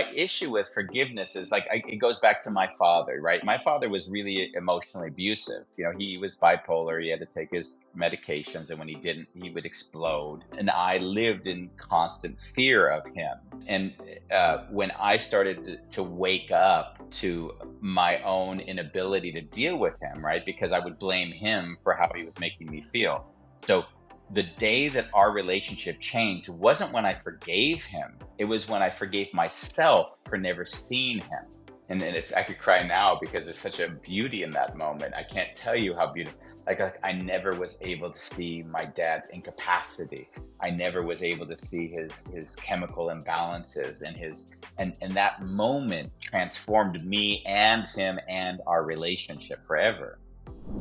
my issue with forgiveness is like it goes back to my father, right? My father was really emotionally abusive. He was bipolar. He had to take his medications, and when he didn't, he would explode. And I lived in constant fear of him. And when I started to wake up to my own inability to deal with him, right? Because I would blame him for how he was making me feel. So the day that our relationship changed wasn't when I forgave him. It was when I forgave myself for never seeing him. And if I could cry now because there's such a beauty in that moment. I can't tell you how beautiful. Like I never was able to see my dad's incapacity. I never was able to see his chemical imbalances and that moment transformed me and him and our relationship forever.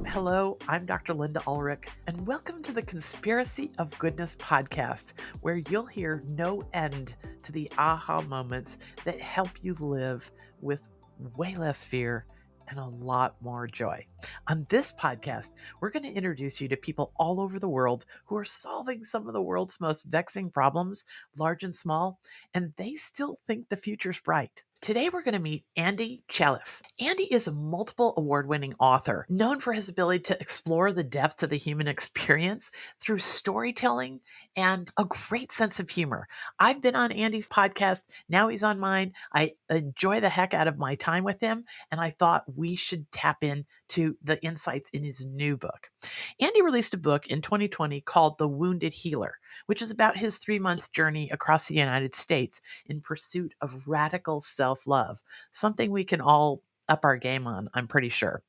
Hello, I'm Dr. Linda Ulrich, and welcome to the Conspiracy of Goodness podcast, where you'll hear no end to the aha moments that help you live with way less fear and a lot more joy. On this podcast, we're going to introduce you to people all over the world who are solving some of the world's most vexing problems, large and small, and they still think the future's bright. Today, we're going to meet Andy Chaleff. Andy is a multiple award-winning author, known for his ability to explore the depths of the human experience through storytelling and a great sense of humor. I've been on Andy's podcast. Now he's on mine. I enjoy the heck out of my time with him, and I thought we should tap into the insights in his new book. Andy released a book in 2020 called The Wounded Healer, which is about his 3-month journey across the United States in pursuit of radical self-love, something we can all up our game on, I'm pretty sure.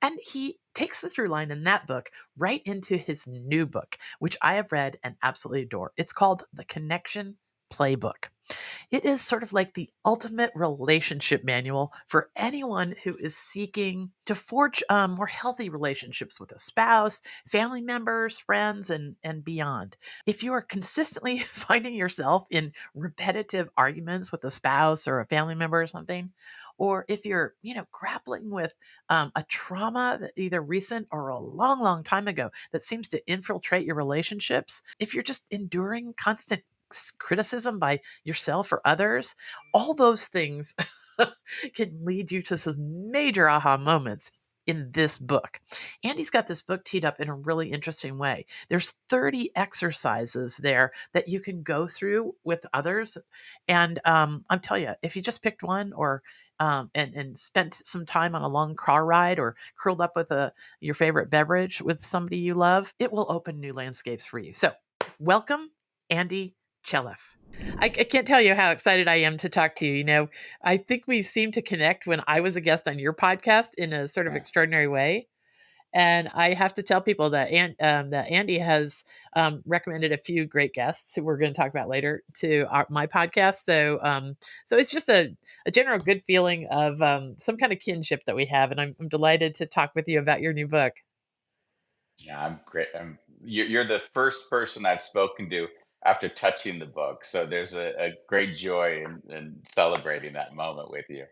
And he takes the through line in that book right into his new book, which I have read and absolutely adore. It's called The Connection Playbook. It is sort of like the ultimate relationship manual for anyone who is seeking to forge more healthy relationships with a spouse, family members, friends, and beyond. If you are consistently finding yourself in repetitive arguments with a spouse or a family member or something, or if you're, grappling with a trauma that either recent or a long, long time ago that seems to infiltrate your relationships, if you're just enduring constant criticism by yourself or others, all those things can lead you to some major aha moments in this book. Andy's got this book teed up in a really interesting way. There's 30 exercises there that you can go through with others. And I'm telling you, if you just picked one or and spent some time on a long car ride or curled up with your favorite beverage with somebody you love, it will open new landscapes for you. So welcome, Andy Chaleff. I can't tell you how excited I am to talk to you. I think we seemed to connect when I was a guest on your podcast in a sort of extraordinary way. And I have to tell people that that Andy has recommended a few great guests who we're going to talk about later to my podcast. So it's just a general good feeling of some kind of kinship that we have. And I'm delighted to talk with you about your new book. Yeah, I'm great. You're the first person I've spoken to after touching the book. So there's a great joy in celebrating that moment with you.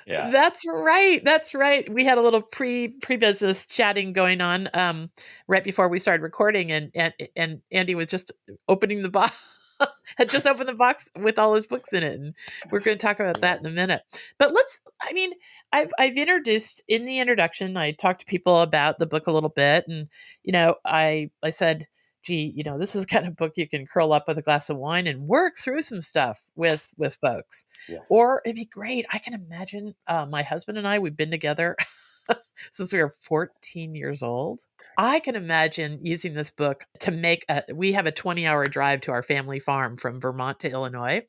Yeah. That's right. That's right. We had a little pre-business chatting going on right before we started recording, and Andy was just opening the box, had just opened the box with all his books in it, and we're going to talk about that in a minute. But I've introduced in the introduction, I talked to people about the book a little bit, and I said, gee, this is the kind of book you can curl up with a glass of wine and work through some stuff with folks. Yeah. Or it'd be great. I can imagine my husband and I, we've been together since we were 14 years old. I can imagine using this book to we have a 20-hour drive to our family farm from Vermont to Illinois.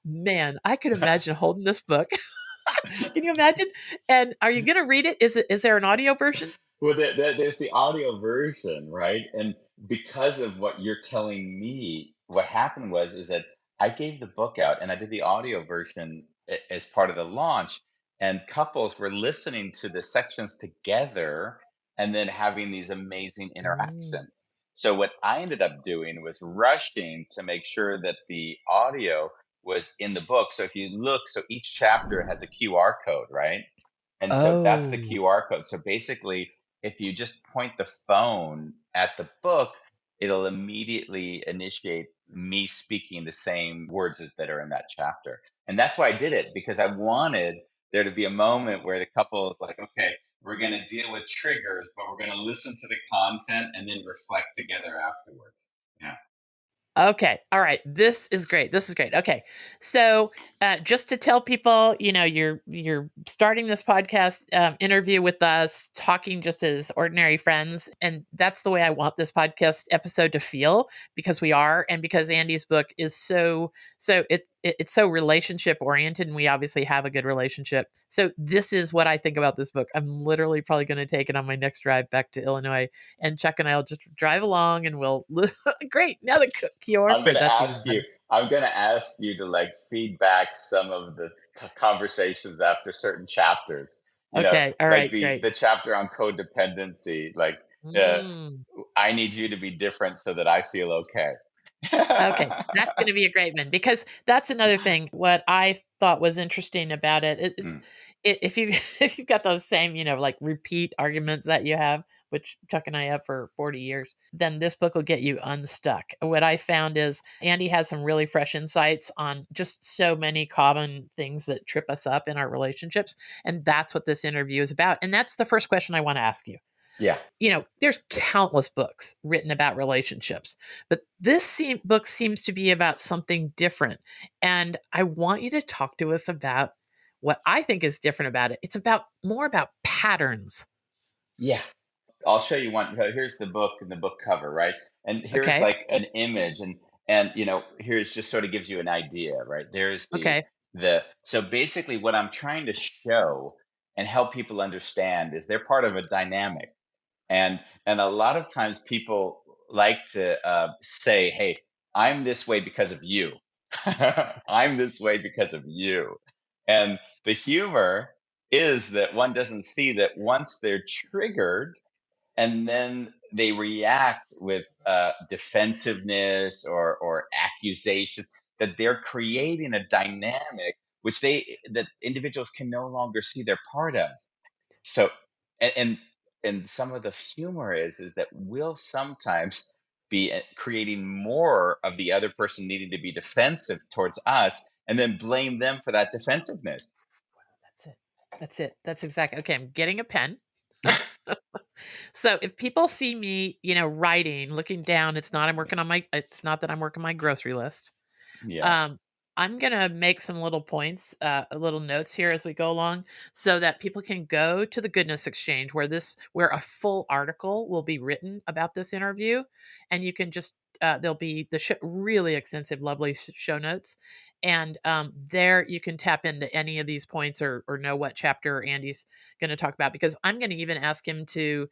Man, I could imagine holding this book. Can you imagine? And are you going to read it? Is there an audio version? Well, there's the audio version, right? And because of what you're telling me, what happened is that I gave the book out and I did the audio version as part of the launch, and couples were listening to the sections together and then having these amazing Mm. interactions. So what I ended up doing was rushing to make sure that the audio was in the book. So if you look, so each chapter has a QR code, right? And so that's the Oh. QR code. So basically, if you just point the phone at the book, it'll immediately initiate me speaking the same words as that are in that chapter. And that's why I did it, because I wanted there to be a moment where the couple is like, okay, we're going to deal with triggers, but we're going to listen to the content and then reflect together afterwards. Yeah. Okay. All right. This is great. This is great. Okay. So, just to tell people, you're starting this podcast interview with us, talking just as ordinary friends, and that's the way I want this podcast episode to feel, because we are, and because Andy's book is it's so relationship oriented, and we obviously have a good relationship. So this is what I think about this book. I'm literally probably going to take it on my next drive back to Illinois, and Chuck and I'll just drive along, and we'll great. Now the cure I'm going part, to that's even ask you, better. I'm going to ask you to like feedback some of the conversations after certain chapters, Okay. All like right. the Great. chapter on codependency, like, uh, Mm. I need you to be different so that I feel okay. Okay, that's gonna be a great one, because that's another thing. What I thought was interesting about Mm, if you if you've got those same, like repeat arguments that you have, which Chuck and I have for 40 years, then this book will get you unstuck. What I found is Andy has some really fresh insights on just so many common things that trip us up in our relationships. And that's what this interview is about. And that's the first question I want to ask you. yeah. There's countless books written about relationships, but book seems to be about something different. And I want you to talk to us about what I think is different about it. It's about more about patterns. Yeah. I'll show you one. Here's the book and the book cover, right? And here's Okay. like an image, and here's just sort of gives you an idea, right? There's Okay. so basically what I'm trying to show and help people understand is they're part of a dynamic. And a lot of times people like to say, "Hey, I'm this way because of you." I'm this way because of you. And the humor is that one doesn't see that once they're triggered and then they react with defensiveness or accusation, that they're creating a dynamic which that individuals can no longer see they're part of. So, and and, and some of the humor is that we'll sometimes be creating more of the other person needing to be defensive towards us, and then blame them for that defensiveness. That's it. That's it. That's exactly. Okay, I'm getting a pen. So if people see me, writing, looking down, it's not that I'm working my grocery list. Yeah, Um, I'm gonna make some little points, little notes here as we go along, so that people can go to the Goodness Exchange, where a full article will be written about this interview, and you can just there'll be really extensive, lovely show notes, and there you can tap into any of these points, or know what chapter Andy's going to talk about, because I'm going to even ask him to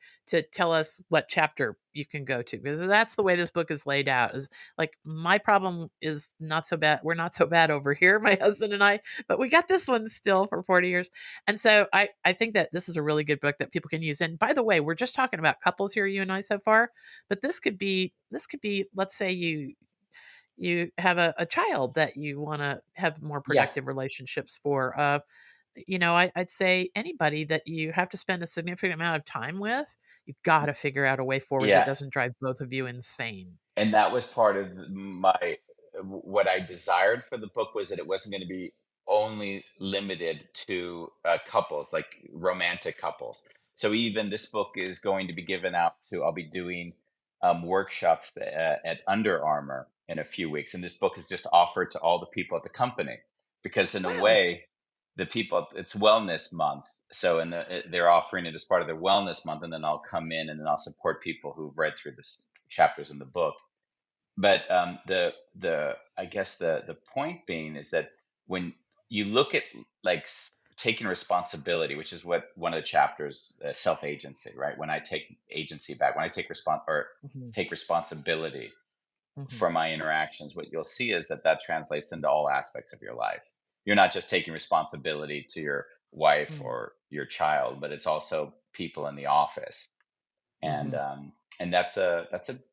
tell us what chapter you can go to, because that's the way this book is laid out. Is like, my problem is not so bad. We're not so bad over here, my husband and I, but we got this one still for 40 years. And so I think that this is a really good book that people can use. And by the way, we're just talking about couples here, you and I, so far, but this could be, let's say you have a child that you want to have more yeah, productive relationships for. I'd say anybody that you have to spend a significant amount of time with, you've got to figure out a way forward that yeah. doesn't drive both of you insane. And that was part of my what I desired for the book, was that it wasn't going to be only limited to couples, like romantic couples. So even this book is going to be given out to, I'll be doing workshops at Under Armour in a few weeks, and this book is just offered to all the people at the company, because in a Wow. way the people, it's wellness month, so they're offering it as part of their wellness month, and then I'll come in and then I'll support people who've read through the chapters in the book. But the I guess the point being is that when you look at like taking responsibility, which is what one of the chapters, self agency, right? When I take agency back, when I Mhm, take responsibility mhm, for my interactions, what you'll see is that that translates into all aspects of your life. You're not just taking responsibility to your wife mm, or your child, but it's also people in the office. and mhm. um, and that's a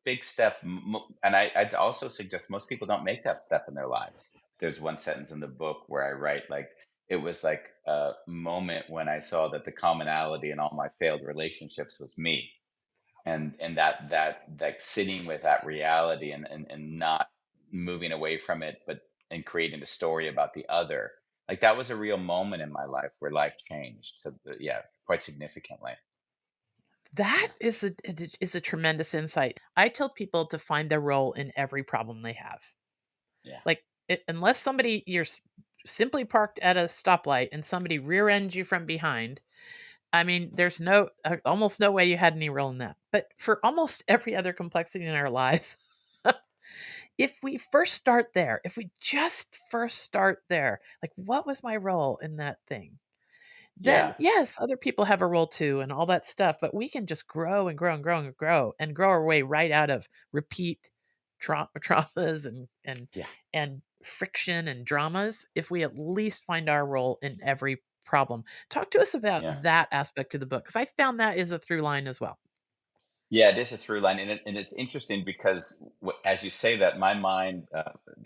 big step. And I'd also suggest most people don't make that step in their lives. There's one sentence in the book where I write, like, it was like a moment when I saw that the commonality in all my failed relationships was me. and that like sitting with that reality and not moving away from it, but and creating a story about the other. Like that was a real moment in my life where life changed. So yeah, quite significantly. That Yeah. is a tremendous insight. I tell people to find their role in every problem they have. Yeah. Like, unless somebody simply parked at a stoplight and somebody rear ends you from behind, I mean, there's almost no way you had any role in that. But for almost every other complexity in our lives, if we first start there, if we just first start there, like, what was my role in that thing? Then Yeah. yes, other people have a role too and all that stuff, but we can just grow and grow and grow and grow and grow our way right out of repeat traumas Yeah. and friction and dramas if we at least find our role in every problem. Talk to us about Yeah. that aspect of the book because I found that is a through line as well. Yeah, it is a through line, and it's interesting because as you say that, my mind,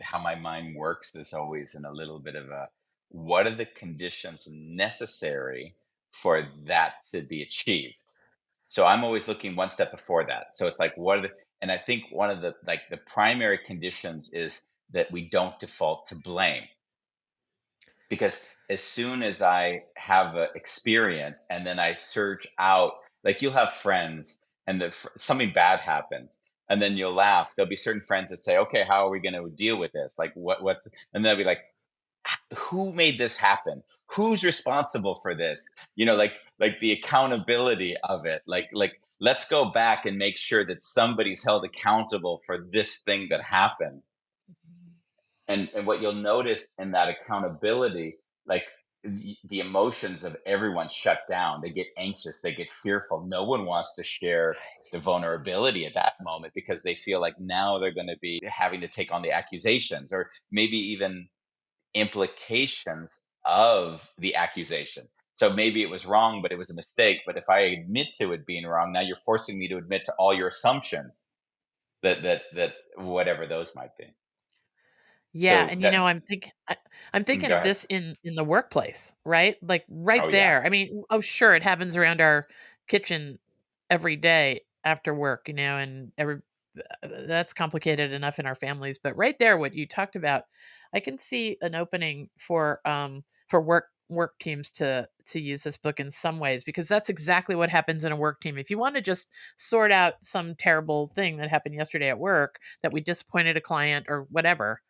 how my mind works, is always in a little bit of a, what are the conditions necessary for that to be achieved? So I'm always looking one step before that. So it's like, what are the, and I think one of the like the primary conditions is that we don't default to blame, because as soon as I have an experience and then I search out, like you'll have friends and something bad happens, and then you'll laugh. There'll be certain friends that say, "Okay, how are we going to deal with this? Like, what's?" And they'll be like, "Who made this happen? Who's responsible for this?" Like the accountability of it. Like let's go back and make sure that somebody's held accountable for this thing that happened. And what you'll notice in that accountability, like the emotions of everyone shut down. They get anxious, they get fearful. No one wants to share the vulnerability at that moment because they feel like now they're going to be having to take on the accusations or maybe even implications of the accusation. So maybe it was wrong, but it was a mistake. But if I admit to it being wrong, now you're forcing me to admit to all your assumptions, that whatever those might be. Yeah, So and that I'm thinking go of ahead. this in the workplace, right? Like right Oh yeah. there. I mean, oh sure, it happens around our kitchen every day after work, and that's complicated enough in our families, but right there what you talked about, I can see an opening for work teams to use this book in some ways because that's exactly what happens in a work team. If you want to just sort out some terrible thing that happened yesterday at work that we disappointed a client or whatever,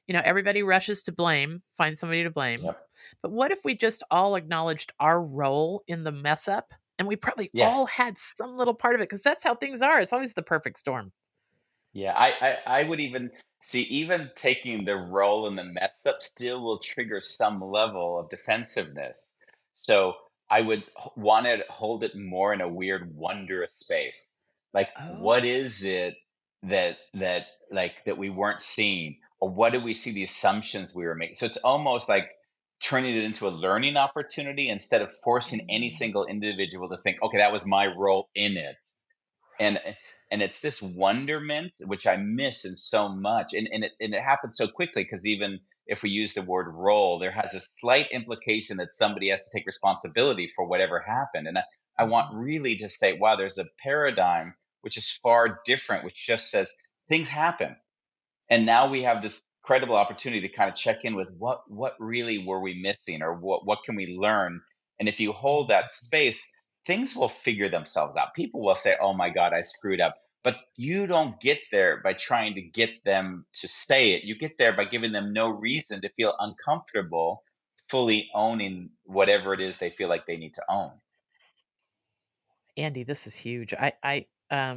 everybody rushes to blame, find somebody to blame. Yep. But what if we just all acknowledged our role in the mess up? And we probably Yeah. all had some little part of it because that's how things are. It's always the perfect storm. Yeah. I would even see, even taking the role in the mess up still will trigger some level of defensiveness. So I would want to hold it more in a weird, wondrous space. Like, Oh, what is it that we weren't seeing, or what did we see the assumptions we were making? So it's almost like turning it into a learning opportunity instead of forcing any mm, single individual to think, okay, that was my role in it. and right. and it's this wonderment which I miss in so much, and it happens so quickly because even if we use the word role, there has a slight implication that somebody has to take responsibility for whatever happened. And I want Mhm. really to say, wow, there's a paradigm which is far different, which just says things happen, and now we have this credible opportunity to kind of check in with what really were we missing, or what can we learn. And if you hold that space, things will figure themselves out. People will say, oh my god, I screwed up. But you don't get there by trying to get them to say it. You get there by giving them no reason to feel uncomfortable fully owning whatever it is they feel like they need to own. Andy, this is huge.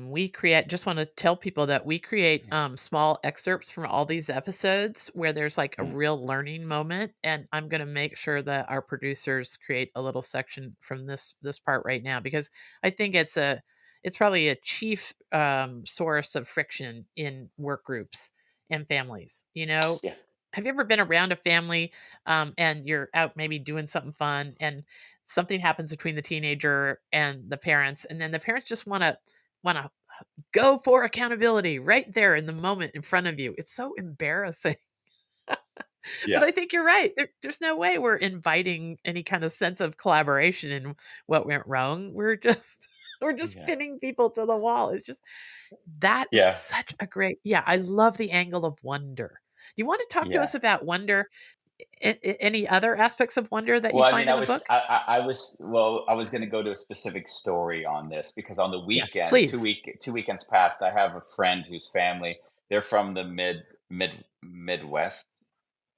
We create, just want to tell people that we create Yeah. small excerpts from all these episodes where there's like a Mm. real learning moment, and I'm going to make sure that our producers create a little section from this part right now because I think it's probably a chief source of friction in work groups and families. Yeah. Have you ever been around a family, and you're out maybe doing something fun and something happens between the teenager and the parents, and then the parents just wanna go for accountability right there in the moment in front of you. It's so embarrassing. But Yeah. I think you're right. There's no way we're inviting any kind of sense of collaboration in what went wrong. We're just We're just Yeah. pinning people to the wall. It's just that is Yeah. such a great yeah, I love the angle of wonder. Do you wanna talk to Yeah. us about wonder? Any other aspects of wonder that you Well, I mean, find in the book? I was going to go to a specific story on this because on the Yes, weekend, please. 2 weekends past, I have a friend whose family, they're from the Midwest,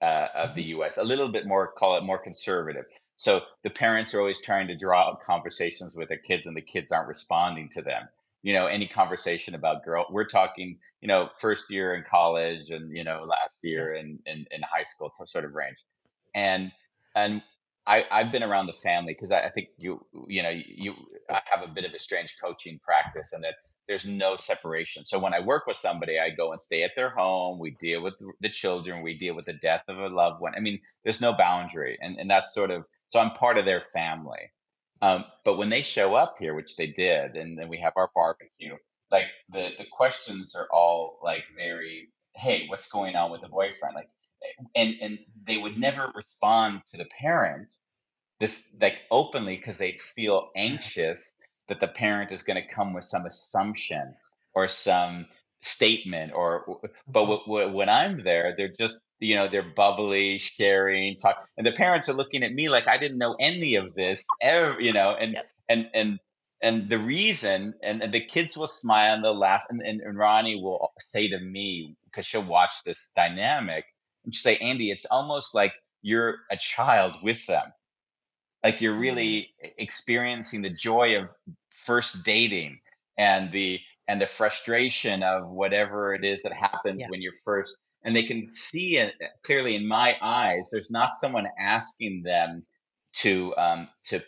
of the Mhm. U.S., a little bit more, call it more conservative. So the parents are always trying to draw up conversations with their kids, and the kids aren't responding to them. Any conversation about we're talking, first year in college and last Yeah. year in high school sort of range, and and I've been around the family because I think I have a bit of a strange coaching practice, and that there's no separation. So when I work with somebody, I go and stay at their home. We deal with the children. We deal with the death of a loved one. I mean, there's no boundary, and that's sort of so I'm part of their family. But when they show up here, which they did, and then we have our barbecue, like the questions are all like very, hey, what's going on with the boyfriend? Like, and they would never respond to the parent this like openly because they feel Yeah. anxious that the parent is going to come with some assumption or some statement or but Mhm. when I'm there, they're just they're bubbly, sharing, talk, and the parents are looking at me like I didn't know any of this ever, Yes. and and and the reason, and the kids will smile and they'll laugh, and Ronnie will say to me, because she'll watch this dynamic, and she'll say, Andy, it's almost like you're a child with them, like you're Mm. really experiencing the joy of first dating, and the frustration of whatever it is that happens Yeah. when you're first, and they can see it clearly in my eyes. There's not someone asking them to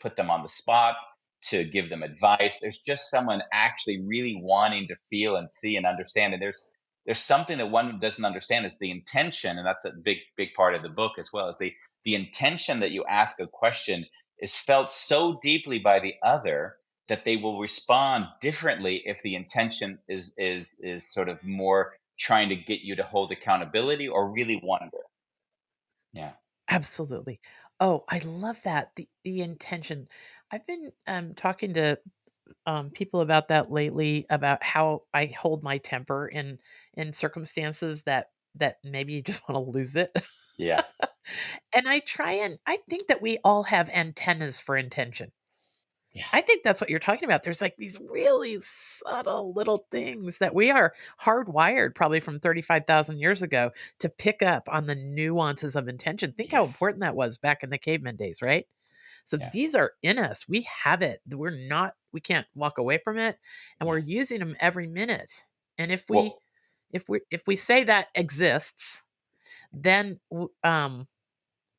put them on the spot, to give them advice. There's just someone actually really wanting to feel and see and understand, and there's something that one doesn't understand is the intention, and that's a big part of the book as well, as the intention that you ask a question is felt so deeply by the other that they will respond differently if the intention is sort of more trying to get you to hold accountability or really wonder. Yeah. Absolutely. Oh, I love that, the intention. I've been, talking to, people about that lately, about how I hold my temper in circumstances that maybe you just wanna lose it. Yeah. And I think that we all have antennas for intention. Yeah. I think that's what you're talking about. There's, like, these really subtle little things that we are hardwired probably from 35,000 years ago to pick up on the nuances of intention. Think how Yes. important that was back in the caveman days, right? So Yeah. these are in us. We have it. We can't walk away from it, and we're Yeah. using them every minute. And Well, if we say that exists, then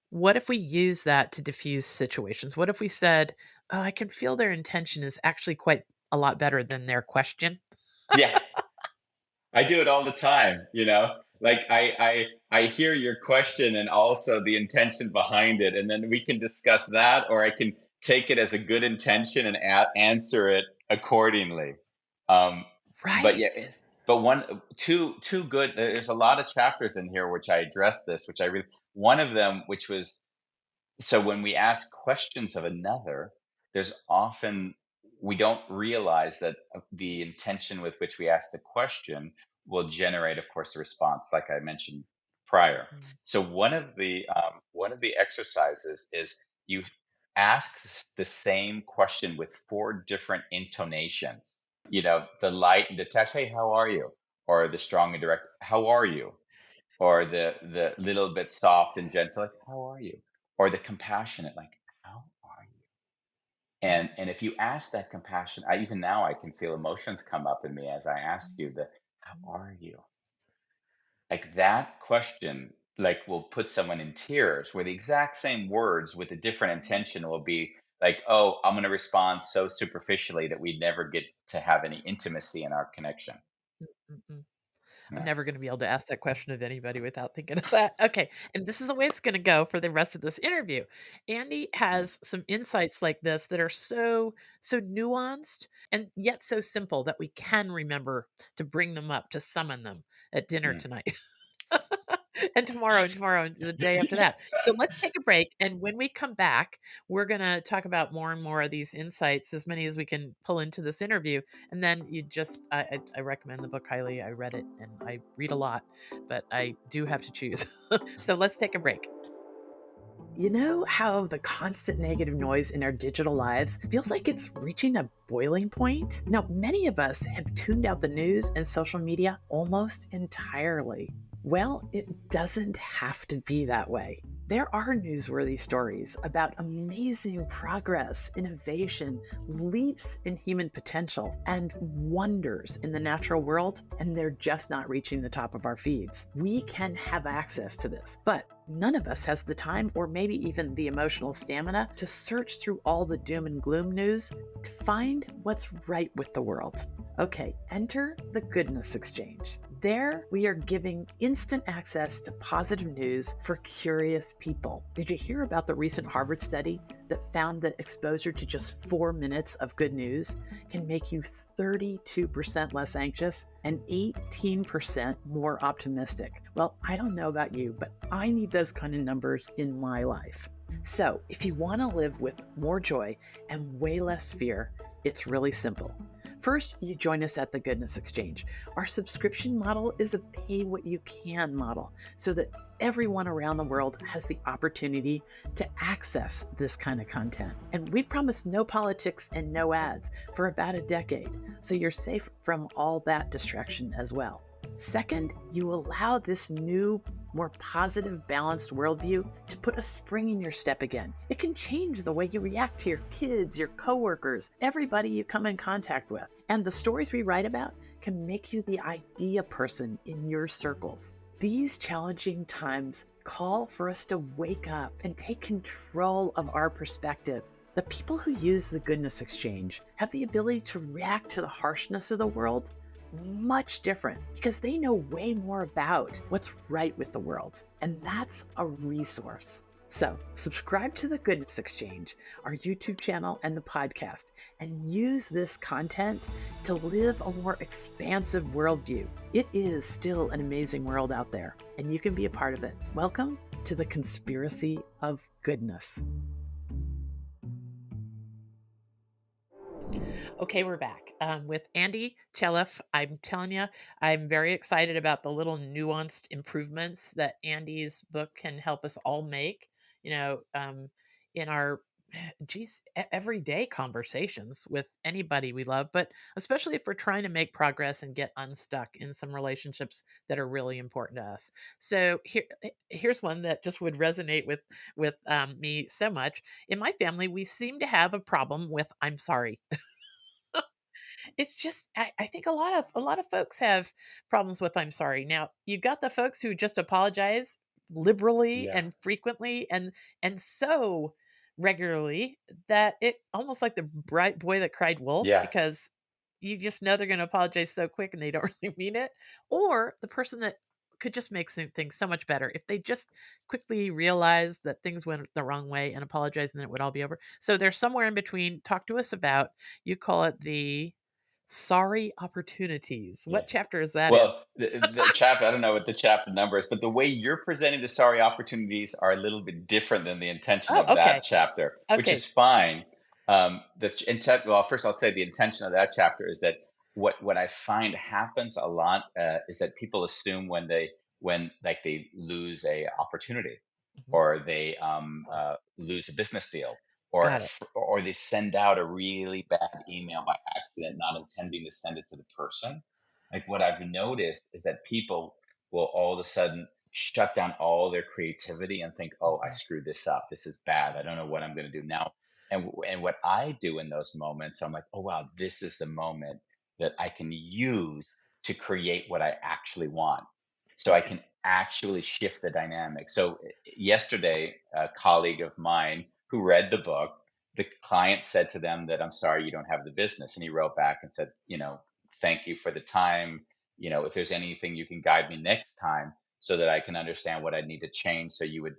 what if we use that to diffuse situations? What if we said, "Oh, I can feel their intention is actually quite a lot better than their question." yeah. I do it all the time, Like I hear your question and also the intention behind it, and then we can discuss that, or I can take it as a good intention and answer it accordingly. Um, but yeah, Right. but two good. There's a lot of chapters in here which I address this, which I really one of them, which was, so when we ask questions of another, there's often, we don't realize that the intention with which we ask the question will generate, of course, the response, like I mentioned prior. Mhm. So one of the exercises is you ask the same question with four different intonations. The light and detached, hey, how are you? Or the strong and direct, how are you? Or the little bit soft and gentle, like, how are you? Or the compassionate, like, how are you? And if you ask that compassion, even now I can feel emotions come up in me as I ask you the how are you? Like that question, like, will put someone in tears, where the exact same words with a different intention will be like, oh, I'm going to respond so superficially that we never get to have any intimacy in our connection. Mm-mm. I'm Yeah. never gonna be able to ask that question of anybody without thinking of that. Okay, and this is the way it's gonna go for the rest of this interview. Andy Yeah. has some insights like this that are so nuanced and yet so simple that we can remember to bring them up, to summon them at dinner Yeah. tonight. and tomorrow, and the day after that. So let's take a break, and when we come back, we're gonna talk about more and more of these insights, as many as we can pull into this interview, and then you just I recommend the book highly. I read it, and I read a lot, but I do have to choose. So let's take a break. You know how the constant negative noise in our digital lives feels like it's reaching a boiling point? Now, many of us have tuned out the news and social media almost entirely. Well, it doesn't have to be that way. There are newsworthy stories about amazing progress, innovation, leaps in human potential, and wonders in the natural world, and they're just not reaching the top of our feeds. We can have access to this, but none of us has the time or maybe even the emotional stamina to search through all the doom and gloom news to find what's right with the world. Okay, enter the Goodness Exchange. There, we are giving instant access to positive news for curious people. Did you hear about the recent Harvard study that found that exposure to just 4 minutes of good news can make you 32% less anxious and 18% more optimistic? Well, I don't know about you, but I need those kind of numbers in my life. So, if you want to live with more joy and way less fear, it's really simple. First, you join us at the Goodness Exchange. Our subscription model is a pay what you can model so that everyone around the world has the opportunity to access this kind of content. And we've promised no politics and no ads for about a decade, so you're safe from all that distraction as well. Second, you allow this new, more positive, balanced worldview to put a spring in your step again. It can change the way you react to your kids, your coworkers, everybody you come in contact with. And the stories we write about can make you the idea person in your circles. These challenging times call for us to wake up and take control of our perspective. The people who use the Goodness Exchange have the ability to react to the harshness of the world much different because they know way more about what's right with the world. And that's a resource. So subscribe to the Goodness Exchange, our YouTube channel and the podcast, and use this content to live a more expansive worldview. It is still an amazing world out there, and you can be a part of it. Welcome to the Conspiracy of Goodness. Okay, we're back with Andy Chaleff. I'm telling you, I'm very excited about the little nuanced improvements that Andy's book can help us all make, in our everyday conversations with anybody we love, but especially if we're trying to make progress and get unstuck in some relationships that are really important to us. So here's one that just would resonate with me so much. In my family, we seem to have a problem with "I'm sorry." It's just I think a lot of folks have problems with "I'm sorry." Now, you got the folks who just apologize liberally Yeah. and frequently and so regularly that it almost like the bright boy that cried wolf, Yeah. because you just know they're going to apologize so quick and they don't really mean it, or the person that could just make things so much better if they just quickly realize that things went the wrong way and apologize, and then it would all be over. So there's somewhere in between. Talk to us about, you call it the sorry opportunities. Yeah. What chapter is that in? Well, the chapter, I don't know what the chapter number is, but the way you're presenting the sorry opportunities are a little bit different than the intention Oh, of that okay. chapter, which is Okay. fine. Well, first I'll say the intention of that chapter is that what I find happens a lot is that people assume when like they lose a opportunity, Mhm. or they lose a business deal, or Got it. or they send out a really bad email by accident, not intending to send it to the person. Like, what I've noticed is that people will all of a sudden shut down all their creativity and think, "Oh, I Mhm. screwed this up. This is bad. I don't know what I'm going to do now." And what I do in those moments, I'm like, "Oh wow, this is the moment that I can use to create what I actually want." So I Okay. can actually shift the dynamic. So yesterday, a colleague of mine who read the book, the client said to them that, "I'm sorry you don't have the business," and he wrote back and said, "Thank you for the time. If there's anything you can guide me next time so that I can understand what I need to change so you would,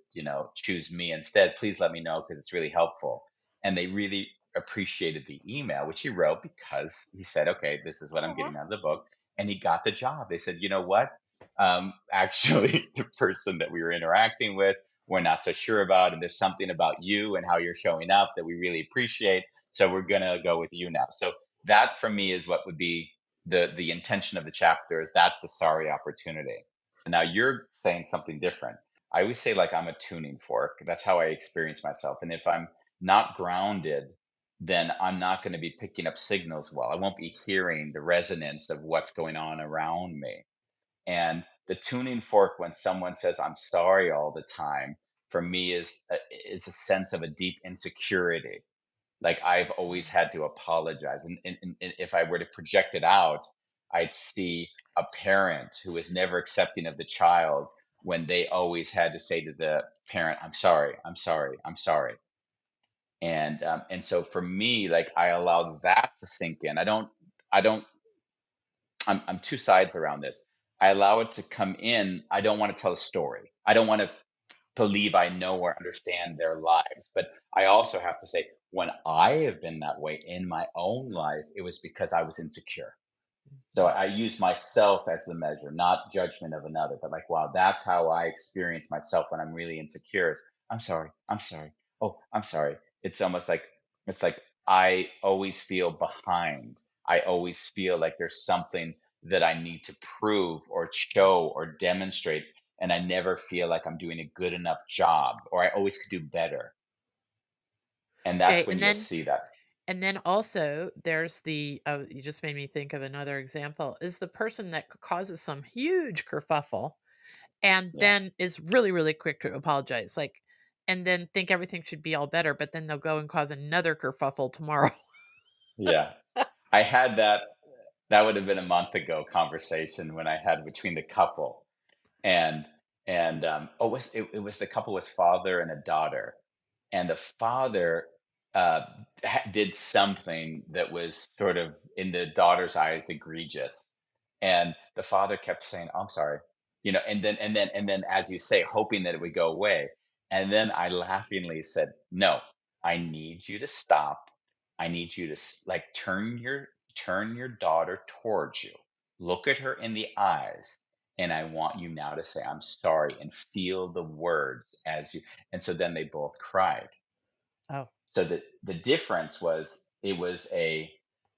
choose me instead, please let me know because it's really helpful." And they really appreciated the email, which he wrote because he said, "Okay, this is what I'm Aw. getting out of the book." And he got the job. They said, "You know what? actually the person that we were interacting with, we're not so sure about, and there's something about you and how you're showing up that we really appreciate. So we're gonna go with you now. So that for me is what would be the intention of the chapter, is that's the sorry opportunity. Now you're saying something different. I always say like I'm a tuning fork. That's how I experience myself. And if I'm not grounded, then I'm not going to be picking up signals well. I won't be hearing the resonance of what's going on around me. And the tuning fork, when someone says I'm sorry all the time, for me is a sense of a deep insecurity. Like I've always had to apologize. And if I were to project it out, I'd see a parent who is never accepting of the child when they always had to say to the parent, I'm sorry, I'm sorry, I'm sorry. And so for me, like I allow that to sink in. I don't I'm two sides around this. I allow it to come in. I don't want to tell a story. I don't want to believe I know or understand their lives. But I also have to say, when I have been that way in my own life, it was because I was insecure. So I use myself as the measure, not judgment of another, but like, wow, that's how I experience myself when I'm really insecure. I'm sorry. I'm sorry. Oh, I'm sorry. It's like I always feel behind. I always feel like there's something that I need to prove or show or demonstrate. And I never feel like I'm doing a good enough job, or I always could do better. And that's Okay, when you'll see that. and then also there's the oh, you just made me think of another example, is the person that causes some huge kerfuffle and Yeah. then is really, really quick to apologize, like, and then think everything should be all better, but then they'll go and cause another kerfuffle tomorrow. Yeah. I had that would have been a month ago conversation when I had between the couple. And it was the couple was father and a daughter. And the father did something that was sort of in the daughter's eyes egregious. And the father kept saying, "I'm sorry," and then as you say, hoping that it would go away. And then I laughingly said, "No, I need you to stop. I need you to like turn your daughter towards you. Look at her in the eyes, and I want you now to say I'm sorry and feel the words as you." And so then they both cried. Oh. So the difference was, it was a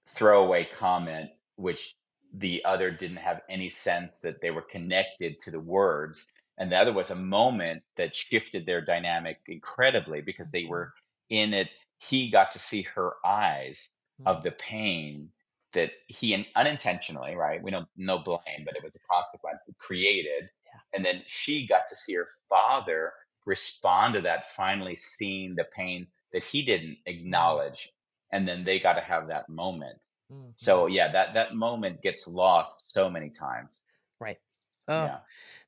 throwaway comment, which the other didn't have any sense that they were connected to the words. And the other was a moment that shifted their dynamic incredibly, because they Mhm, were in it. He got to see her eyes mhm, of the pain that he unintentionally, right? We don't no blame, but it was a consequence that created. yeah, And then she got to see her father respond to that, finally seeing the pain that he didn't mm, acknowledge, and then they got to have that moment. mhm, So yeah, that moment gets lost so many times. right. Oh, Yeah.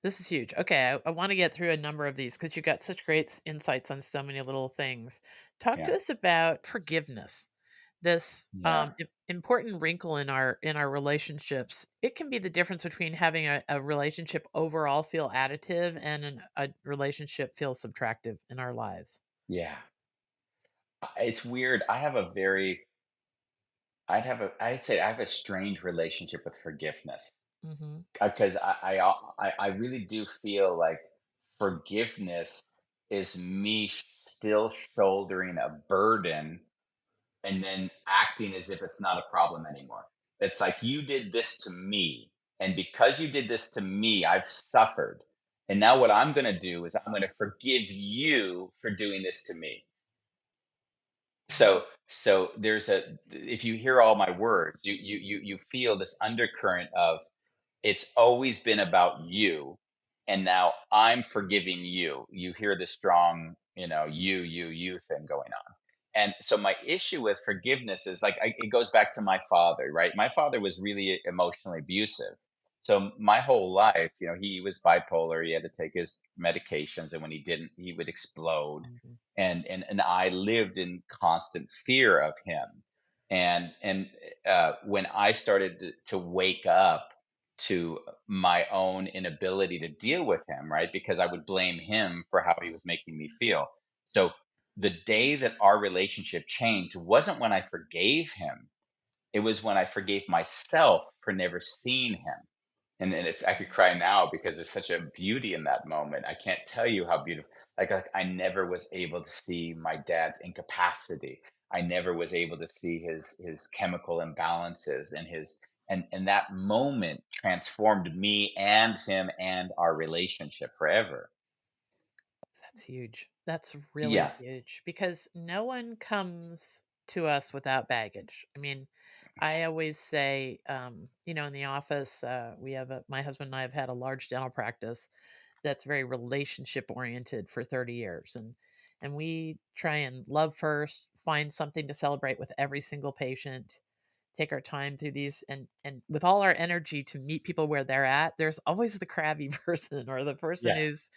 this is huge. Okay, I wanna get through a number of these because you got such great insights on so many little things. Talk Yeah. to us about forgiveness. This, Yeah. important wrinkle in our relationships. It can be the difference between having a relationship overall feel additive and a relationship feel subtractive in our lives. Yeah. It's weird. I'd say I have a strange relationship with forgiveness, Mhm, because I really do feel like forgiveness is me still shouldering a burden, and then acting as if it's not a problem anymore. It's like, you did this to me, and because you did this to me, I've suffered. And now what I'm going to do is I'm going to forgive you for doing this to me. mhm, So there's a if you hear all my words, you feel this undercurrent of, it's always been about you, and now I'm forgiving you. You hear the strong, you thing going on. And so my issue with forgiveness is like, it goes back to my father, right? My father was really emotionally abusive. So my whole life, he was bipolar. He had to take his medications, and when he didn't, he would explode. mhm, And I lived in constant fear of him. And when I started to wake up to my own inability to deal with him, right? Because I would blame him for how he was making me feel. So the day that our relationship changed wasn't when I forgave him. It was when I forgave myself for never seeing him. And if I could cry now because there's such a beauty in that moment. I can't tell you how beautiful. Like I never was able to see my dad's incapacity. I never was able to see his chemical imbalances and his and that moment transformed me and him and our relationship forever. That's huge. That's really Yeah. huge because no one comes to us without baggage. I mean, I always say, in the office, we have my husband and I have had a large dental practice that's very relationship oriented for 30 years, and we try and love first, find something to celebrate with every single patient, take our time through these, and with all our energy to meet people where they're at. There's always the crabby person or the person Yeah. who's,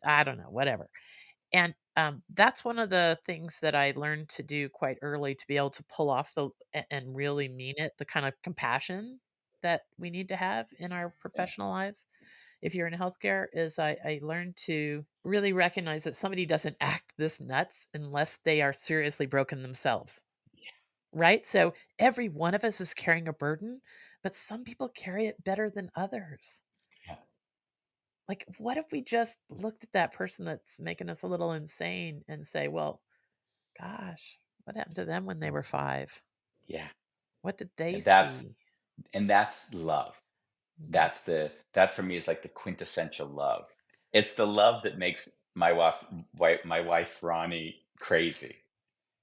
I don't know, whatever. And, that's one of the things that I learned to do quite early to be able to pull off and really mean it, the kind of compassion that we need to have in our Yeah. professional lives. If you're in healthcare, is I learned to really recognize that somebody doesn't act this nuts unless they are seriously broken themselves, right? So every one of us is carrying a burden, but some people carry it better than others. Yeah. Like, what if we just looked at that person that's making us a little insane and say, well, gosh, what happened to them when they were 5? Yeah. What did they And that's see? and that's love. Mm, That for me is like the quintessential love. It's the love that makes my wife Ronnie crazy.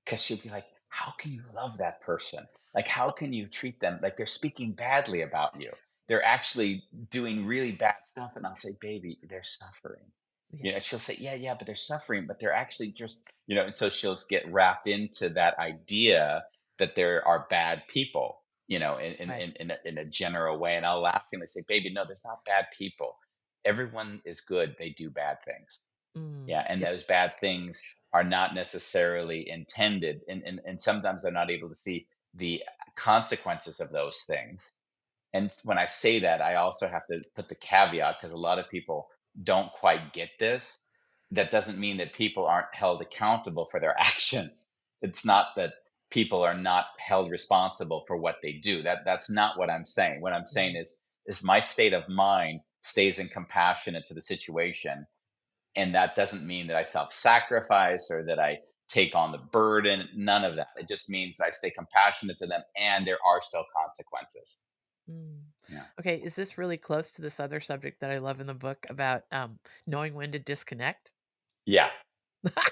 Because she'd be like, "How can you love that person? Like, how can you treat them like they're speaking badly about you? They're actually doing really bad stuff." And I'll say, "Baby, they're suffering." yeah, She'll say, "Yeah, yeah, but they're suffering, but they're actually just," and so she'll get wrapped into that idea that there are bad people, right. in a general way. And I'll laughingly say, "Baby, no, there's not bad people. Everyone is good. They do bad things." Mm, Yeah, and those it's bad things are not necessarily intended, and sometimes they're not able to see the consequences of those things. And when I say that, I also have to put the caveat because a lot of people don't quite get this. That doesn't mean that people aren't held accountable for their actions. It's not that people are not held responsible for what they do. That's not what I'm saying. What I'm saying mhm, is my state of mind stays in compassionate to the situation, and that doesn't mean that I self-sacrifice or that I take on the burden. None of that. It just means I stay compassionate to them, and there are still consequences. mm. Yeah. Okay, is this really close to this other subject that I love in the book about, knowing when to disconnect? Yeah.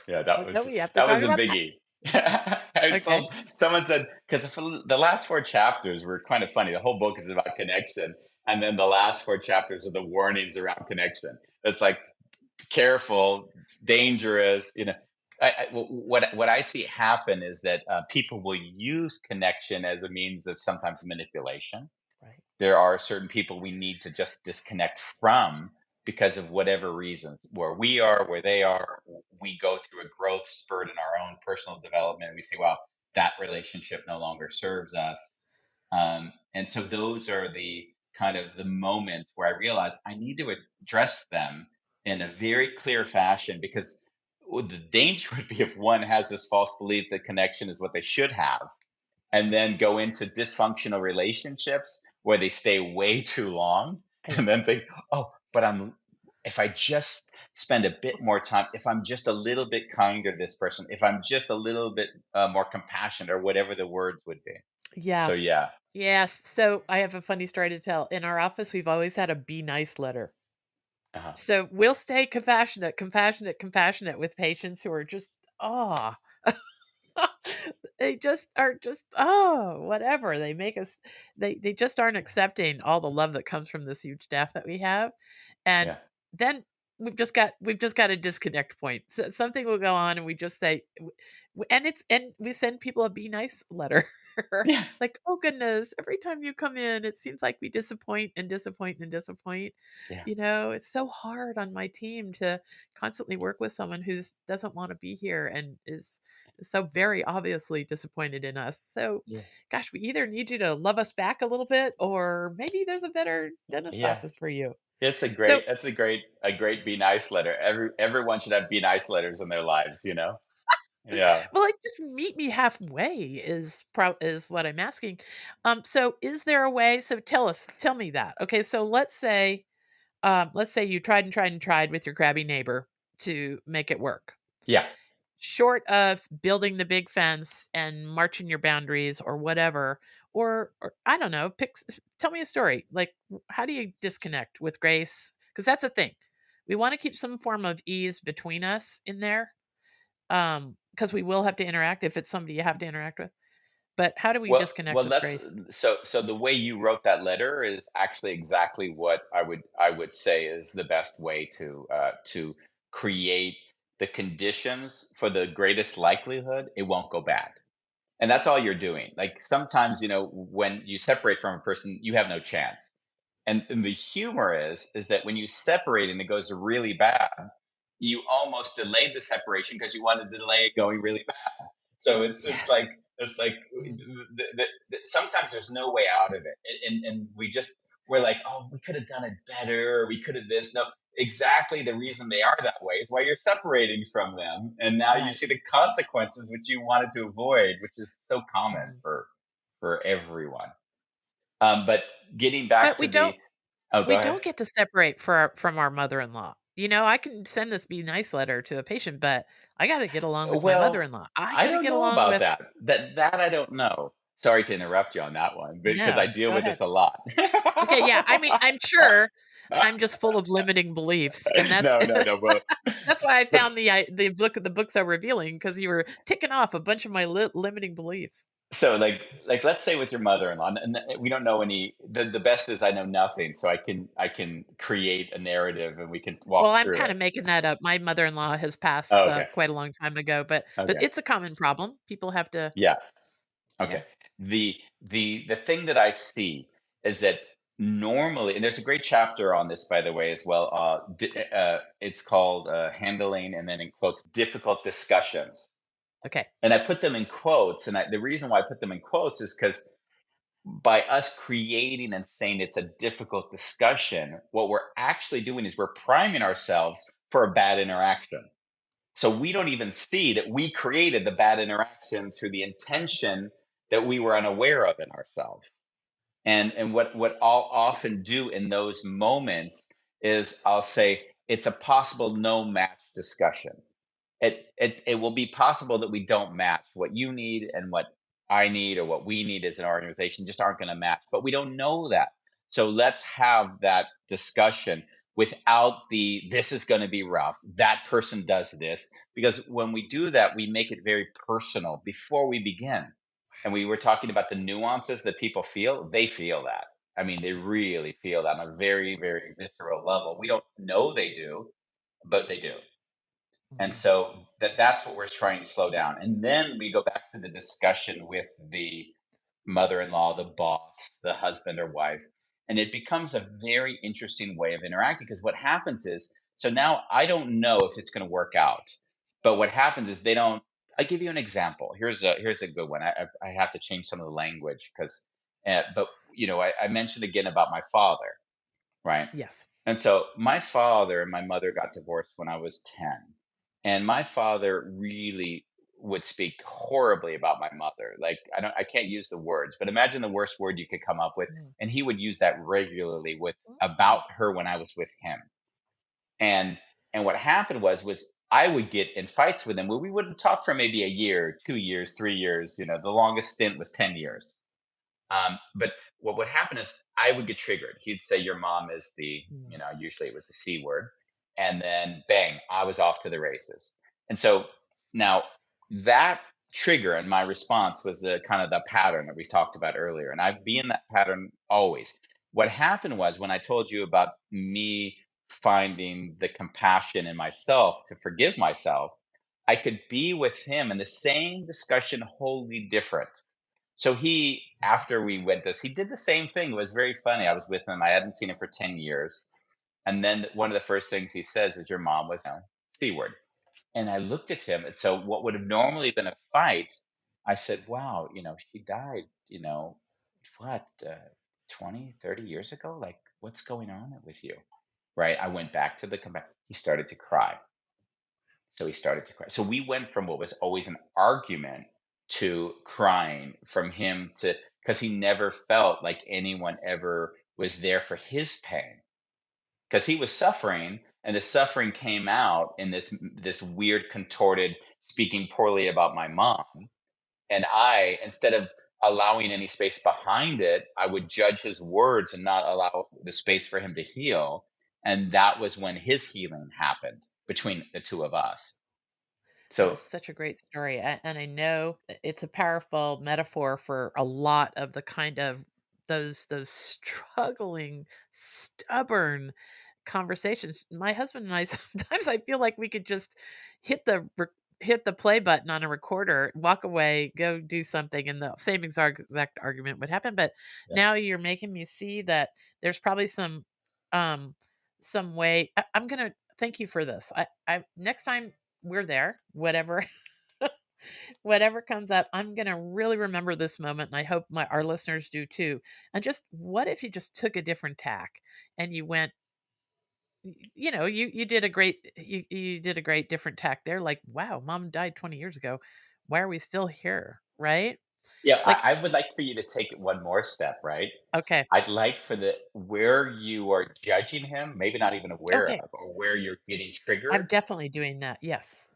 Yeah. That Okay, was we have to that talk was a about that. biggie. I Okay, told someone said because the last four chapters were kind of funny. The whole book is about connection, and then the last four chapters are the warnings around connection. It's like careful, dangerous. What I see happen is that people will use connection as a means of sometimes manipulation. right. There are certain people we need to just disconnect from because of whatever reasons, where we are, where they are. We go through a growth spurt in our own personal development, and we say, "Well, that relationship no longer serves us." And so those are the kind of the moments where I realize I need to address them in a very clear fashion, because the danger would be if one has this false belief that connection is what they should have, and then go into dysfunctional relationships where they stay way too long I and then think, "Oh, but if I just spend a bit more time, if I'm just a little bit kinder to this person, if I'm just a little bit more compassionate," or whatever the words would be. yeah. So yeah. Yes, so I have a funny story to tell. In our office, we've always had a be nice letter. Uh-huh. So we'll stay compassionate, compassionate, compassionate with patients who are just, oh, they just are just, oh, whatever. They make us, they just aren't accepting all the love that comes from this huge staff that we have. And Yeah. then we've just got a disconnect point. So something will go on and we just say, and we send people a be nice letter. Yeah. Like, oh goodness, every time you come in, it seems like we disappoint and disappoint and disappoint. Yeah. It's so hard on my team to constantly work with someone who doesn't want to be here and is so very obviously disappointed in us. So, Yeah. gosh, we either need you to love us back a little bit, or maybe there's a better dentist Yeah. office for you. It's a So, great that's a great be nice letter. Everyone should have be nice letters in their lives, you know? Yeah. Well, like, just meet me halfway is what I'm asking. So is there a way, so tell me that. Okay, so let's say you tried and tried and tried with your crabby neighbor to make it work. Yeah. Short of building the big fence and marching your boundaries or whatever, or I don't know, tell me a story. Like, how do you disconnect with grace? Because that's a thing. We want to keep some form of ease between us in there, because we will have to interact if it's somebody you have to interact with. But how do we disconnect Well, with that's grace? so the way you wrote that letter is actually exactly what I would say is the best way to create the conditions for the greatest likelihood it won't go bad. And that's all you're doing. Like sometimes, when you separate from a person, you have no chance. And the humor is that when you separate and it goes really bad, you almost delayed the separation because you wanted to delay it going really bad. So Yes. it's like Mm, sometimes there's no way out of it, and we're like, oh, we could have done it better, or we could have this. No, exactly the reason they are that way is why you're separating from them, and now you right. see the consequences which you wanted to avoid, which is so common Mhm. for everyone. But getting back But to the oh, go we ahead. don't get to separate from our mother-in-law. I can send this be nice letter to a patient, but I got to get along with my Well, mother-in-law. I I got to don't get know along about with that. That I don't know. Sorry to interrupt you on that one, because I No, deal go with ahead. this a lot. Okay, yeah. I mean, I'm sure I'm just full of limiting beliefs, and that's No, no, no. that's why I But found the book so revealing because you were ticking off a bunch of my limiting beliefs. so like let's say with your mother-in-law, and we don't know any. The best is I know nothing, so I can create a narrative and we can Well, walk I'm through kind it. of making that up. My mother-in-law has passed Oh, okay, quite a long time ago, but okay, it's a common problem. People have to, yeah, yeah. okay. The thing that I see is that normally, and there's a great chapter on this, by the way, as well. It's called handling, and then in quotes, difficult discussions. Okay. And I put them in quotes, and the reason why I put them in quotes is because by us creating and saying it's a difficult discussion, what we're actually doing is we're priming ourselves for a bad interaction. So we don't even see that we created the bad interaction through the intention that we were unaware of in ourselves. And what I'll often do in those moments is I'll say it's a possible no match discussion. It will be possible that we don't match what you need and what I need, or what we need as an organization just aren't going to match, but we don't know that. So let's have that discussion without the this is going to be rough. That person does this, because when we do that, we make it very personal before we begin. And we were talking about the nuances that people feel. They feel that. I mean, they really feel that on a very, very visceral level. We don't know they do, but they do. And Mhm. so that's what we're trying to slow down. And then we go back to the discussion with the mother-in-law, the boss, the husband or wife, and it becomes a very interesting way of interacting, because what happens is, so now I don't know if it's going to work out, but what happens is they don't. I give you an example. Here's a good one. I have to change some of the language because, but I mentioned again about my father, right? Yes. And so my father and my mother got divorced when I was 10. And my father really would speak horribly about my mother. Like I can't use the words, but imagine the worst word you could come up with. Mm. And he would use that regularly with Mm. about her when I was with him. And what happened was I would get in fights with him where we wouldn't talk for maybe a year, 2 years, 3 years. The longest stint was 10 years. But what would happen is I would get triggered. He'd say, "Your mom is Mm. usually it was the C word." And then bang, I was off to the races. And so now that trigger and my response was the kind of the pattern that we talked about earlier. And I'd be in that pattern always. What happened was when I told you about me finding the compassion in myself to forgive myself, I could be with him in the same discussion, wholly different. So after we went this, he did the same thing. It was very funny. I was with him. I hadn't seen him for 10 years. And then one of the first things he says is, "Your mom was C word." And I looked at him. And so what would have normally been a fight, I said, "Wow, she died, what, 20, 30 years ago? Like, what's going on with you?" Right. I went back to the comeback. He started to cry. So he started to cry. So we went from what was always an argument to crying, from him to, because he never felt like anyone ever was there for his pain, because he was suffering, and the suffering came out in this weird contorted speaking poorly about my mom. And I, instead of allowing any space behind it, I would judge his words and not allow the space for him to heal. And that was when his healing happened between the two of us. That So is such a great story, and I know it's a powerful metaphor for a lot of the kind of those struggling, stubborn conversations. My husband and I sometimes I feel like we could just hit the play button on a recorder, walk away, go do something, and the same exact argument would happen. But yeah. now you're making me see that there's probably um some way. I'm gonna thank you for this. I next time we're there, whatever whatever comes up, I'm gonna really remember this moment, and I hope my our listeners do too. And just what if you just took a different tack and you went, you did a great you did a great different tack there. Like, wow, mom died 20 years ago. Why are we still here? Right? Yeah, Like, I would like for you to take it one more step, right? okay, I'd like for the where you are judging him, maybe not even aware okay. of, or where you're getting I'm triggered. definitely doing that. Yes.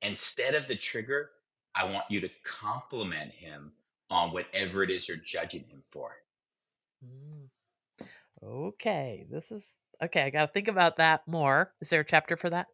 Instead of the trigger, I want you to compliment him on whatever it is you're judging him for. Mm, okay. This is okay. I gotta think about that more. Is there a chapter for that?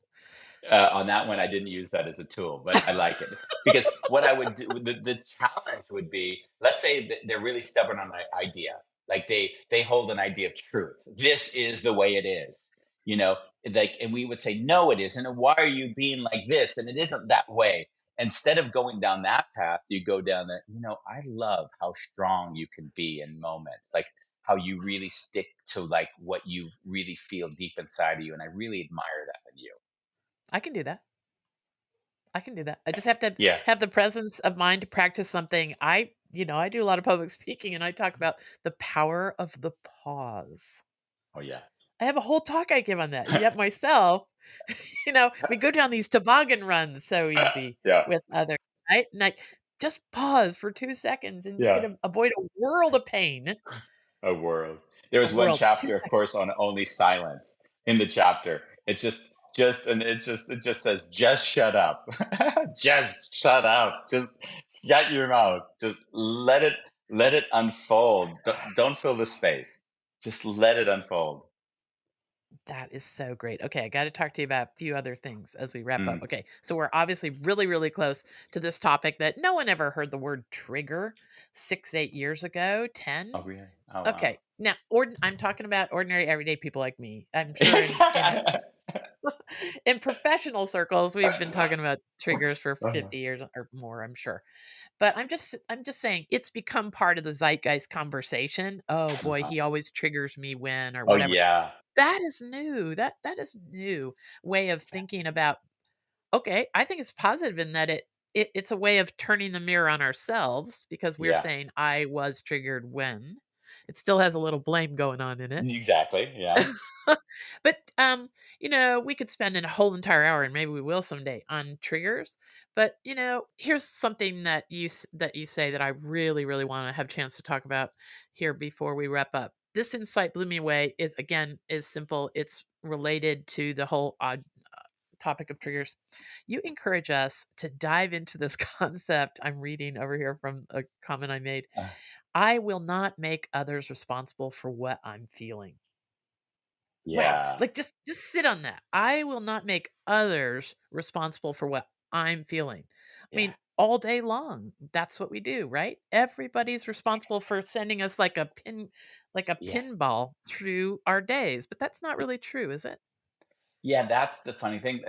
On that one, I didn't use that as a tool, but I like it, because what I would do, the challenge would be, let's say that they're really stubborn on an idea, like they hold an idea of truth. This is the way it is, you know, like, and we would say, no, it isn't. And why are you being like this? And it isn't that way. Instead of going down that path, you go down the, I love how strong you can be in moments, like how you really stick to like what you really feel deep inside of you, and I really admire that in you. I can do that. I can do that. I just have to Yeah. have the presence of mind to practice something. I do a lot of public speaking and I talk about the power of the pause. Oh yeah. I have a whole talk I give on that. Yet myself, we go down these toboggan runs so easy Yeah, with others, right? And I just pause for 2 seconds and you yeah, can avoid a world of pain. a world. There A was one world. 2 chapter, of seconds. course, on only silence in the chapter. It's just, and it just says, just shut up, just shut up, just shut your mouth, just let it unfold. Don't fill the space. Just let it unfold. That is so great. Okay, I gotta talk to you about a few other things as we wrap up. Mm. Okay, so we're obviously really, really close to this topic that no one ever heard the word trigger 6, 8 years ago, 10. Oh really? Oh wow. Okay, now I'm talking about ordinary everyday people like me. I'm sure in professional circles, we've been talking about triggers for Uh-huh. 50 years or more, I'm sure. But I'm just saying it's become part of the zeitgeist conversation. Oh boy, he always triggers me when or Oh whatever. yeah, That is new. That is new way of thinking about. Okay, I think it's positive in that it's a way of turning the mirror on ourselves because we're yeah, saying I was triggered when. It still has a little blame going on in it. exactly. Yeah, But we could spend a whole entire hour, and maybe we will someday, on triggers. But here's something that you say that I really, really want to have a chance to talk about here before we wrap up. This insight blew me away. It again is simple. It's related to the whole topic of triggers. You encourage us to dive into this concept. I'm reading over here from a comment I made. uh, I will not make others responsible for what I'm feeling. Wow, yeah, like, just sit on that. I will not make others responsible for what I'm feeling. I yeah, mean, all day long, that's what we do, right? Everybody's responsible for sending us like a yeah. pinball through our days, but that's not really true, is it? Yeah, that's the funny thing.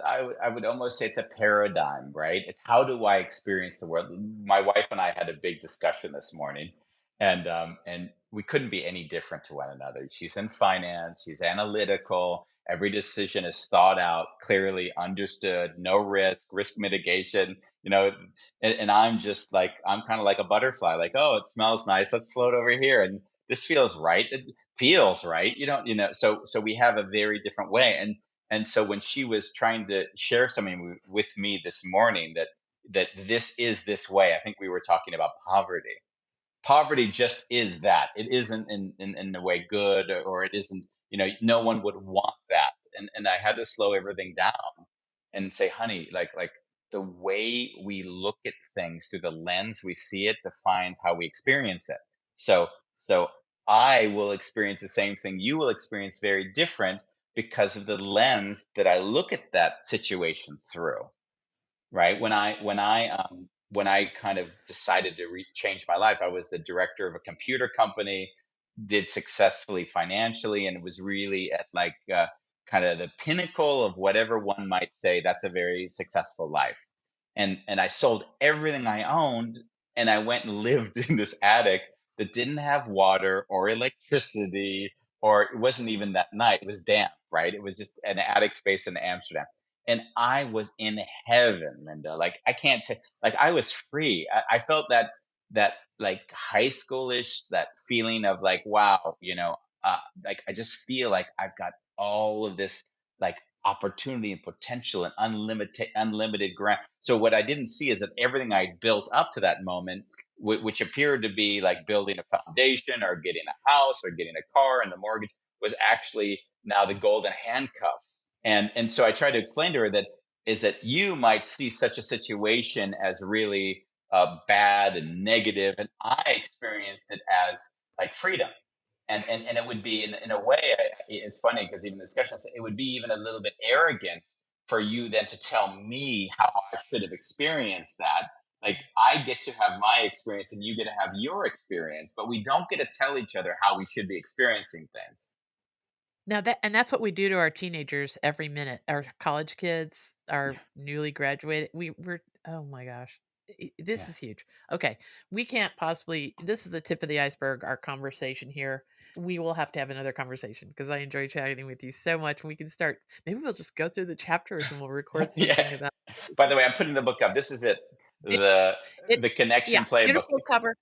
I would almost say it's a paradigm, right? It's how do I experience the world? My wife and I had a big discussion this morning, and we couldn't be any different to one another. She's in finance, she's analytical, every decision is thought out, clearly understood, no risk mitigation, and I'm just like, I'm kind of like a butterfly, like, oh, it smells nice, let's float over here. And this feels right. It feels right. You don't, so we have a very different way. And so when she was trying to share something with me this morning, that this is this way, I think we were talking about poverty. Poverty just is that. It isn't in a way good, or it isn't, no one would want that. And I had to slow everything down and say, honey, like the way we look at things through the lens we see it defines how we experience it. So I will experience the same thing you will experience very different because of the lens that I look at that situation through. Right? When I kind of decided to change my life, I was the director of a computer company, did successfully financially, and it was really at like kind of the pinnacle of whatever one might say. That's a very successful life. And I sold everything I owned, and I went and lived in this attic that didn't have water or electricity, or it wasn't even that night. It was damp, right? It was just an attic space in Amsterdam, and I was in heaven, Linda. Like I can't say, like I was free. I felt that like high schoolish, that feeling of like, wow, like I just feel like I've got all of this like opportunity and potential and unlimited grant. So what I didn't see is that everything I built up to that moment, which appeared to be like building a foundation or getting a house or getting a car and the mortgage, was actually now the golden handcuff. And so I tried to explain to her that is that you might see such a situation as really bad and negative, and I experienced it as like freedom. And it would be in a way, it's funny because even the discussion, it would be even a little bit arrogant for you then to tell me how I should have experienced that. Like I get to have my experience and you get to have your experience, but we don't get to tell each other how we should be experiencing things. Now that's what we do to our teenagers every minute. Our college kids, Yeah, our newly graduated, we're oh my gosh. This yeah. is huge. Okay, we can't possibly this is the tip of the iceberg, our conversation here. We will have to have another conversation because I enjoy chatting with you so much. We can start maybe we'll just go through the chapters and we'll record Yeah. something about By the way, I'm putting the book up. This is it. it. The It the Connection yeah, Playbook. beautiful cover.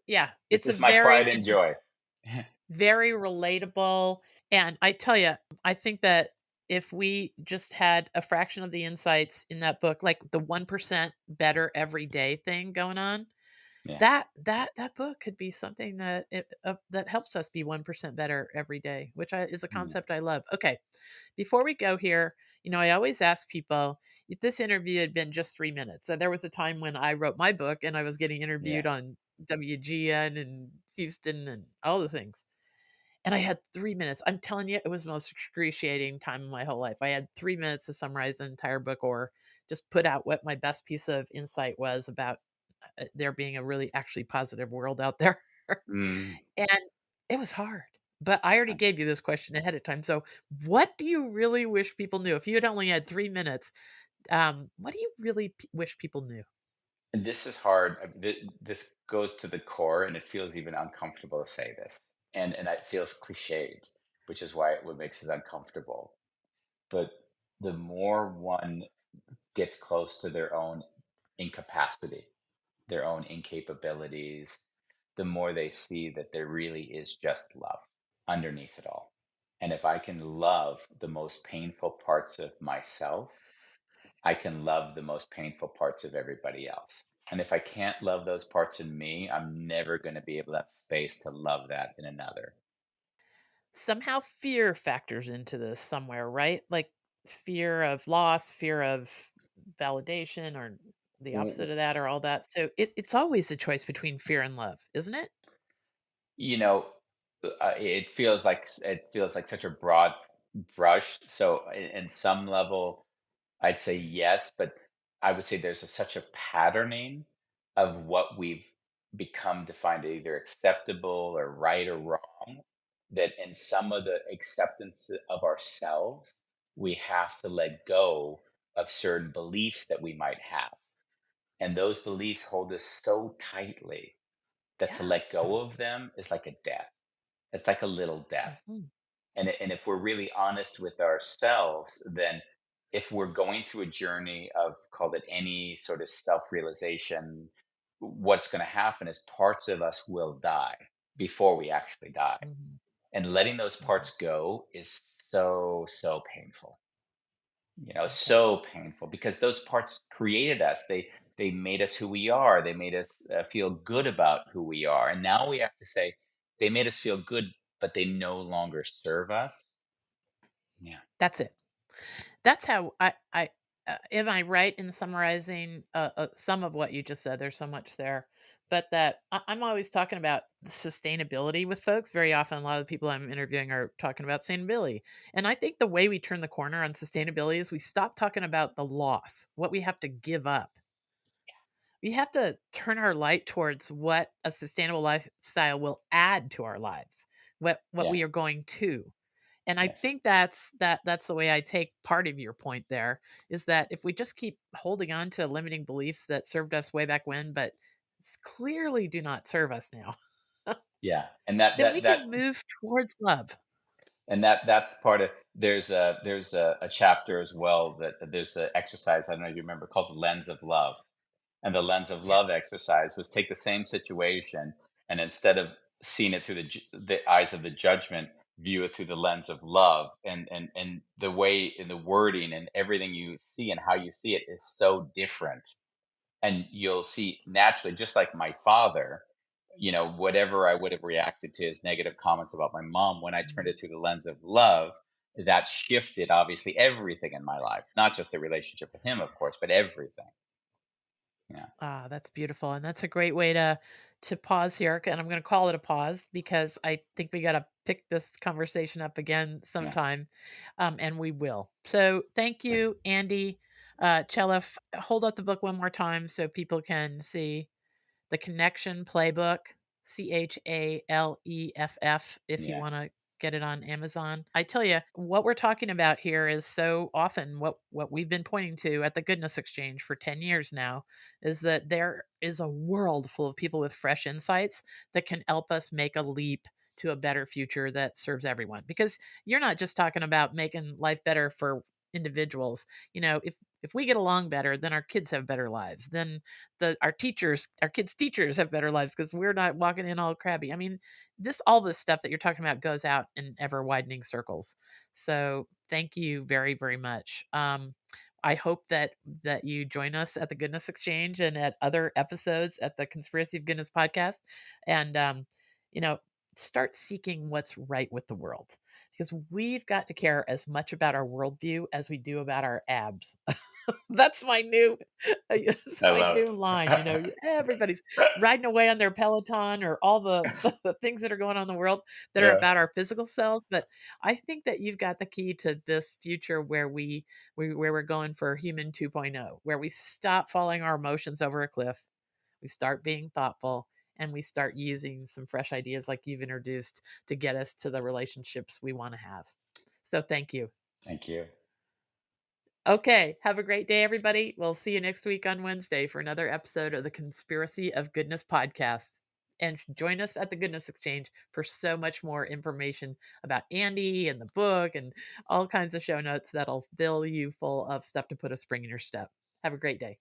Yeah, This is my pride and it's a joy. very relatable, and I tell you, I think that if we just had a fraction of the insights in that book, like the 1% better every day thing going on, Yeah. that book could be something that helps us be 1% better every day, which is a Mm, concept I love. Okay, before we go here, I always ask people if this interview had been just 3 minutes. So there was a time when I wrote my book and I was getting yeah. interviewed on WGN and Houston and all the things. And I had 3 minutes. I'm telling you, it was the most excruciating time of my whole life. I had 3 minutes to summarize the entire book or just put out what my best piece of insight was about there being a really actually positive world out there. Mm. And it was hard. But I already gave you this question ahead of time. So, what do you really wish people knew? If you had only had 3 minutes, what do you really wish people knew? And this is hard. This goes to the core, and it feels even uncomfortable to say this, and it feels cliched, which is why what makes it uncomfortable. But the more one gets close to their own incapacity, their own incapabilities, the more they see that there really is just love underneath it all. And if I can love the most painful parts of myself, I can love the most painful parts of everybody else. And if I can't love those parts in me, I'm never going to be able to have space to love that in another. Somehow fear factors into this somewhere, right? Like fear of loss, fear of validation, or the W- opposite of that, or all that. So it's always a choice between fear and love, isn't it? You know, it feels like such a broad brush. So in some level, I'd say yes, but I would say there's such a patterning of what we've become to find either acceptable or right or wrong, that in some of the acceptance of ourselves, we have to let go of certain beliefs that we might have. And those beliefs hold us so tightly that to let Yes. go of them is like a death. It's like a little death. Mhm. And if we're really honest with ourselves, then if we're going through a journey of, call it, any sort of self-realization, what's going to happen is parts of us will die before we actually die. Mhm. And letting those Mhm. parts go is so, so painful. Okay. So painful because those parts created us. They made us who we are. They made us feel good about who we are. And now we have to say they made us feel good, but they no longer serve us. Yeah. That's it. That's how I am I right in summarizing, some of what you just said? There's so much there, but that I'm always talking about sustainability with folks. Very often, a lot of the people I'm interviewing are talking about sustainability, and I think the way we turn the corner on sustainability is we stop talking about the loss, what we have to give up. We have to turn our light towards what a sustainable lifestyle will add to our lives, what Yeah. we are going to. And I Yes. think that's the way I take part of your point there, is that if we just keep holding on to limiting beliefs that served us way back when, but clearly do not serve us now, Yeah. And that then we that that can move towards love. that's part of there's a chapter as well that there's an exercise, I don't know if you remember, called the lens of love. And the lens of love Yes. exercise was take the same situation and instead of seeing it through the eyes of the judgment, view it through the lens of love. And the way in the wording and everything you see and how you see it is so different. And you'll see naturally, just like my father, whatever I would have reacted to his negative comments about my mom, when I turned Mhm. it through the lens of love, that shifted obviously everything in my life, not just the relationship with him, of course, but everything. Yeah. Ah, that's beautiful, and that's a great way to pause here, and I'm gonna call it a pause because I think we gotta pick this conversation up again Yeah. sometime, and we will. So, thank you, Andy Chaleff. Hold up the book one more time so people can see. The Connection Playbook, Chaleff, if you Yeah. wanna get it on Amazon. I tell you, what we're talking about here is so often what we've been pointing to at the Goodness Exchange for 10 years now, is that there is a world full of people with fresh insights that can help us make a leap to a better future that serves everyone. Because you're not just talking about making life better for individuals. If we get along better, then our kids have better lives. Then our kids' teachers have better lives because we're not walking in all crabby. I mean, all this stuff that you're talking about goes out in ever widening circles. So thank you very, very much. I hope that you join us at the Goodness Exchange and at other episodes at the Conspiracy of Goodness podcast, and you know, start seeking what's right with the world, because we've got to care as much about our worldview as we do about our abs. That's my new it's I my love new line, it. everybody's riding away on their Peloton or all the things that are going on in the world that are Yeah. about our physical selves, but I think that you've got the key to this future where where we're going for human 2.0, where we stop falling our emotions over a cliff, we start being thoughtful, and we start using some fresh ideas like you've introduced to get us to the relationships we wanna have. So thank you. Thank you. Okay. Have a great day, everybody. We'll see you next week on Wednesday for another episode of the Conspiracy of Goodness podcast. And join us at the Goodness Exchange for so much more information about Andy and the book and all kinds of show notes that'll fill you full of stuff to put a spring in your step. Have a great day.